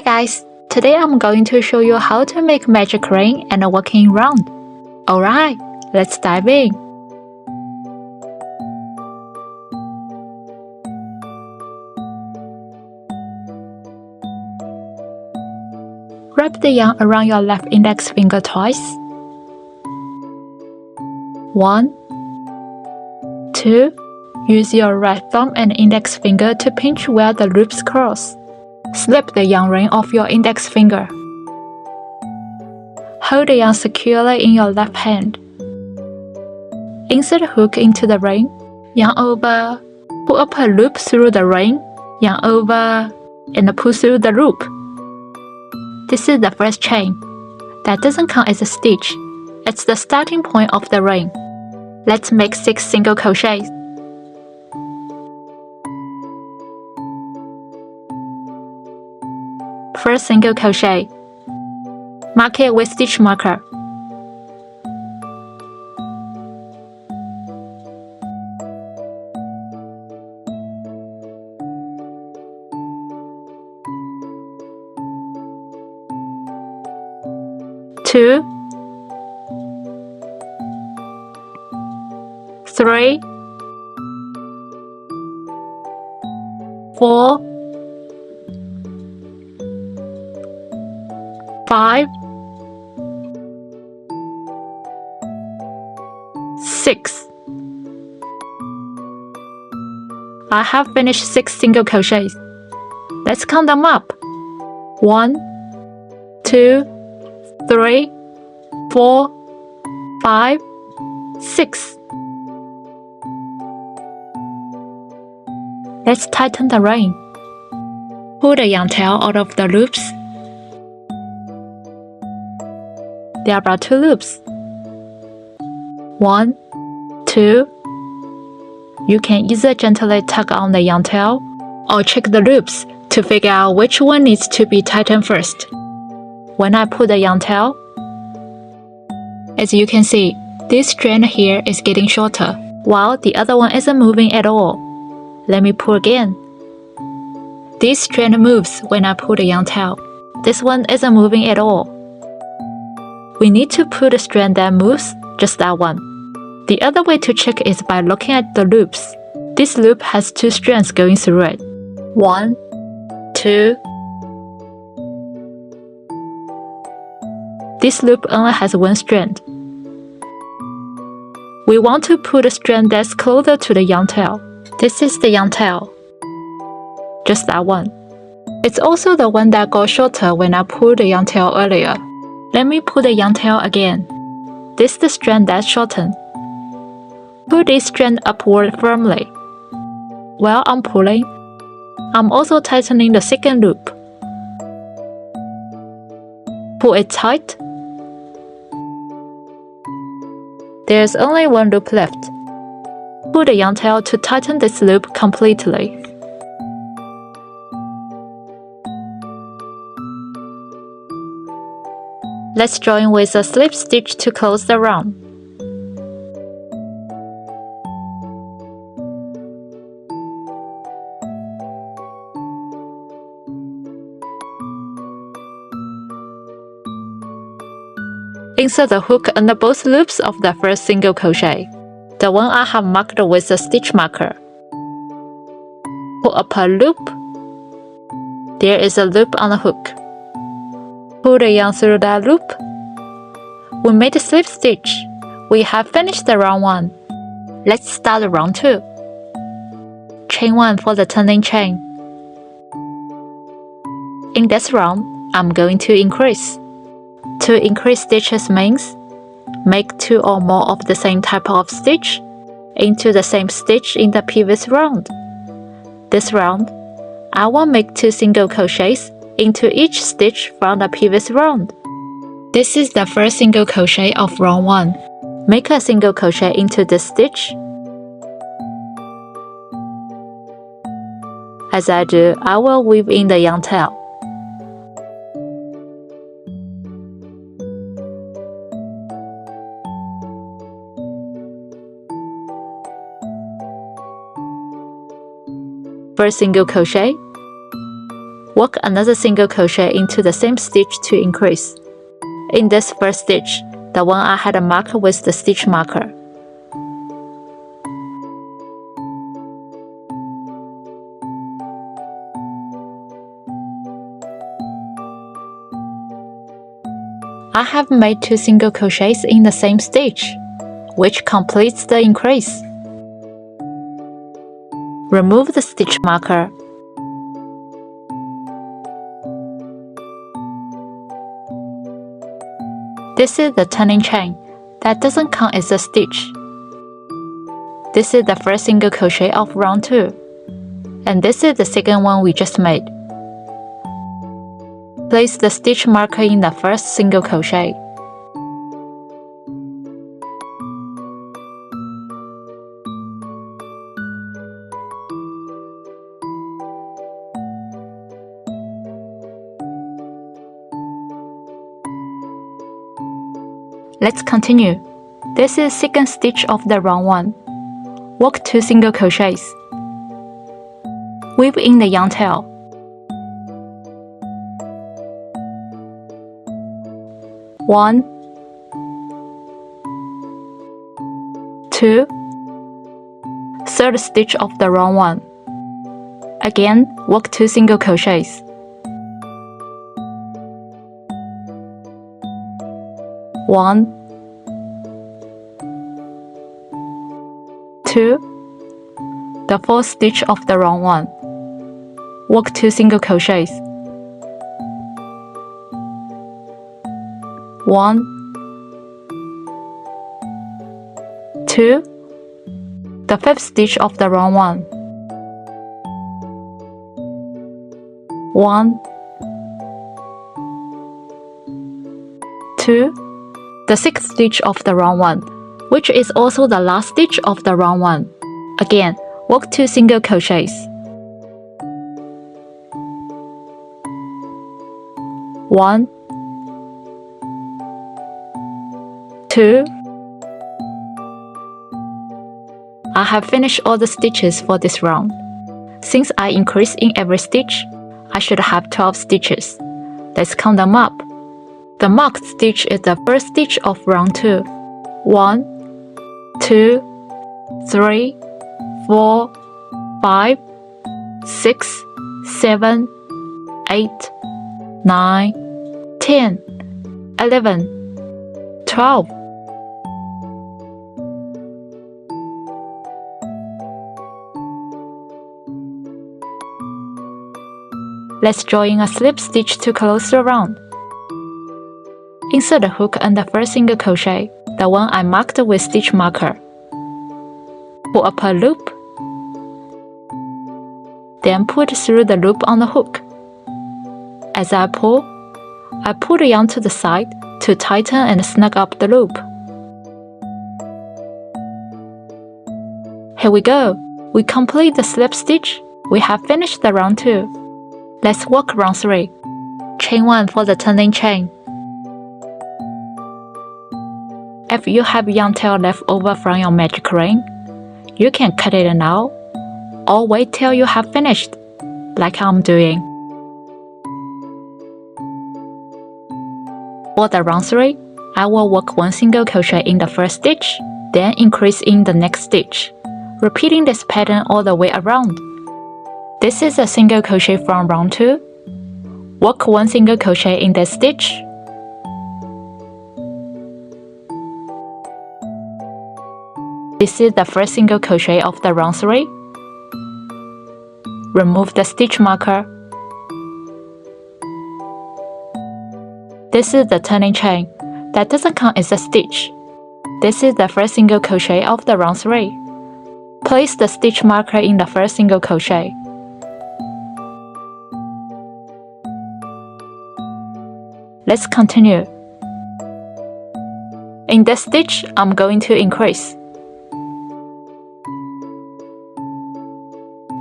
guys, today I'm going to show you how to make magic ring and a walking round. Alright, let's dive in. Wrap the yarn around your left index finger twice. 1, 2. Use your right thumb and index finger to pinch where the loops cross. Slip the yarn ring off your index finger. Hold the yarn securely in your left hand. Insert a hook into the ring, yarn over, pull up a loop through the ring, yarn over, and pull through the loop. This is the first chain. That doesn't count as a stitch. It's the starting point of the ring. Let's make 6 single crochets. First single crochet. Mark it with stitch marker. Two, 3, 4, 5, 6. I have finished 6 single crochets. Let's count them up. 1, 2, 3, 4, 5, 6. Let's tighten the ring. Pull the yarn tail out of the loops. There are 2 loops. 1, 2. You can either gently tug on the yarn tail or check the loops to figure out which one needs to be tightened first. When I pull the yarn tail, as you can see, this strand here is getting shorter, while the other one isn't moving at all. Let me pull again. This strand moves when I pull the yarn tail. This one isn't moving at all. We need to pull the strand that moves, just that one. The other way to check is by looking at the loops. This loop has 2 strands going through it. 1, 2. This loop only has 1 strand. We want to pull the strand that's closer to the yarn tail. This is the yarn tail. Just that one. It's also the one that got shorter when I pulled the yarn tail earlier. Let me pull the yarn tail again. This is the strand that's shortened. Pull this strand upward firmly. While I'm pulling, I'm also tightening the second loop. Pull it tight. There's only 1 loop left. Pull the yarn tail to tighten this loop completely. Let's join with a slip stitch to close the round. Insert the hook under both loops of the first single crochet, the one I have marked with a stitch marker. Pull up a loop. There is a loop on the hook. Pull the yarn through that loop. We made a slip stitch. We have finished the round 1. Let's start round 2. Chain 1 for the turning chain. In this round, I'm going to increase. To increase stitches means make 2 or more of the same type of stitch into the same stitch in the previous round. This round, I will make 2 single crochets into each stitch from the previous round. This is the first single crochet of round 1. Make a single crochet into this stitch. As I do, I will weave in the yarn tail. First single crochet, Work another single crochet into the same stitch to increase. In this first stitch, the one I had marked with the stitch marker. I have made 2 single crochets in the same stitch, which completes the increase. Remove the stitch marker. This is the turning chain. That doesn't count as a stitch. This is the first single crochet of round 2. And this is the second one we just made. Place the stitch marker in the first single crochet. Let's continue. This is second stitch of the round 1. Work 2 single crochets. Weave in the yarn tail. 1, 2, third stitch of the round 1. Again, work 2 single crochets. 1, 2, the fourth stitch of the round 1. Work 2 single crochets. 1, 2, the fifth stitch of the round 1. 1, 2, the sixth stitch of the round 1, which is also the last stitch of the round 1. Again, work 2 single crochets. 1, 2. I have finished all the stitches for this round. Since I increased in every stitch, I should have 12 stitches. Let's count them up. The marked stitch is the first stitch of round 2. 1, 2, 3, 4, 5, 6, 7, 8, 9, 10, 11, 12. Let's join a slip stitch to close the round. Insert the hook and the first single crochet, the one I marked with stitch marker. Pull up a loop, then pull through the loop on the hook. As I pull the yarn to the side to tighten and snug up the loop. Here we go! We complete the slip stitch. We have finished the round 2. Let's work round 3. Chain 1 for the turning chain. If you have yarn tail left over from your magic ring, you can cut it now, or wait till you have finished, like I'm doing. For the round 3, I will work 1 single crochet in the first stitch, then increase in the next stitch, repeating this pattern all the way around. This is a single crochet from round 2. Work 1 single crochet in this stitch. This is the first single crochet of the round 3. Remove the stitch marker. This is the turning chain. That doesn't count as a stitch. This is the first single crochet of the round 3. Place the stitch marker in the first single crochet. Let's continue. In this stitch, I'm going to increase.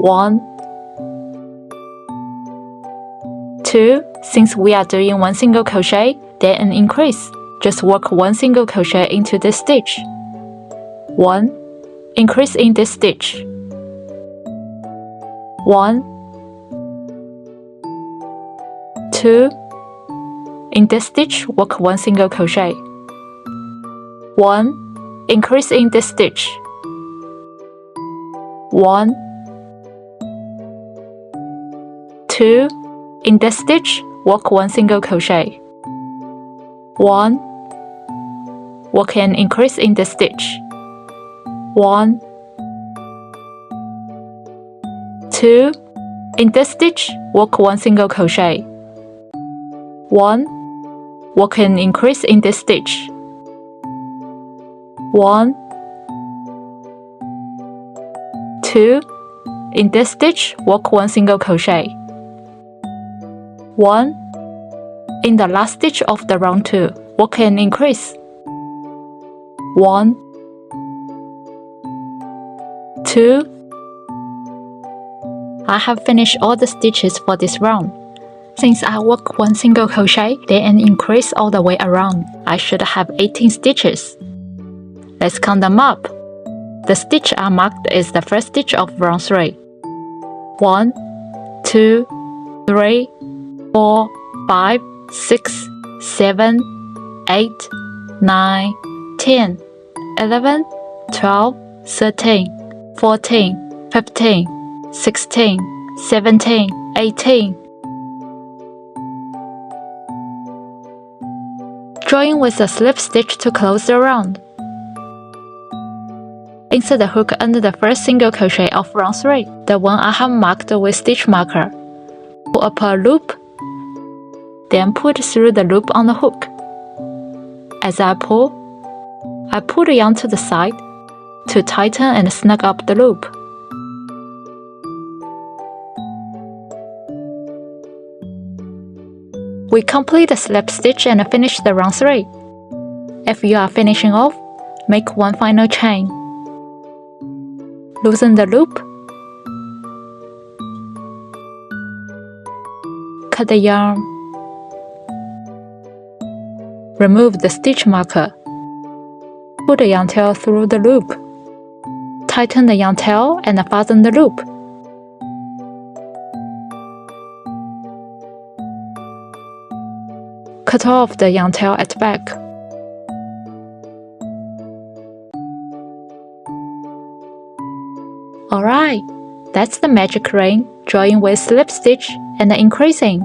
1, 2, since we are doing 1 single crochet, then an increase. Just work 1 single crochet into this stitch. 1, increase in this stitch. 1, 2. In this stitch, work 1 single crochet. 1. Increase in this stitch. 1. 2. In this stitch, work 1 single crochet. 1. Work an increase in the stitch. 1. 2. In this stitch, work 1 single crochet. 1. Work an increase in this stitch. 1. 2. In this stitch, work 1 single crochet. 1. In the last stitch of the round 2, work an increase. 1. 2. I have finished all the stitches for this round. Since I work 1 single crochet, then an increase all the way around, I should have 18 stitches. Let's count them up. The stitch I marked is the first stitch of round 3. 1, 2, 3, 4, 5, 6, 7, 8, 9, 10, 11, 12, 13, 14, 15, 16, 17, 18. Join with a slip stitch to close the round. Insert the hook under the first single crochet of round 3, the one I have marked with stitch marker. Pull up a loop, then pull it through the loop on the hook. As I pull the yarn to the side to tighten and snug up the loop. We complete the slip stitch and finish the round 3. If you are finishing off, make one final chain. Loosen the loop. Cut the yarn. Remove the stitch marker. Pull the yarn tail through the loop. Tighten the yarn tail and fasten the loop. Cut off the yarn tail at the back. Alright, that's the magic ring, drawing with slip stitch and increasing.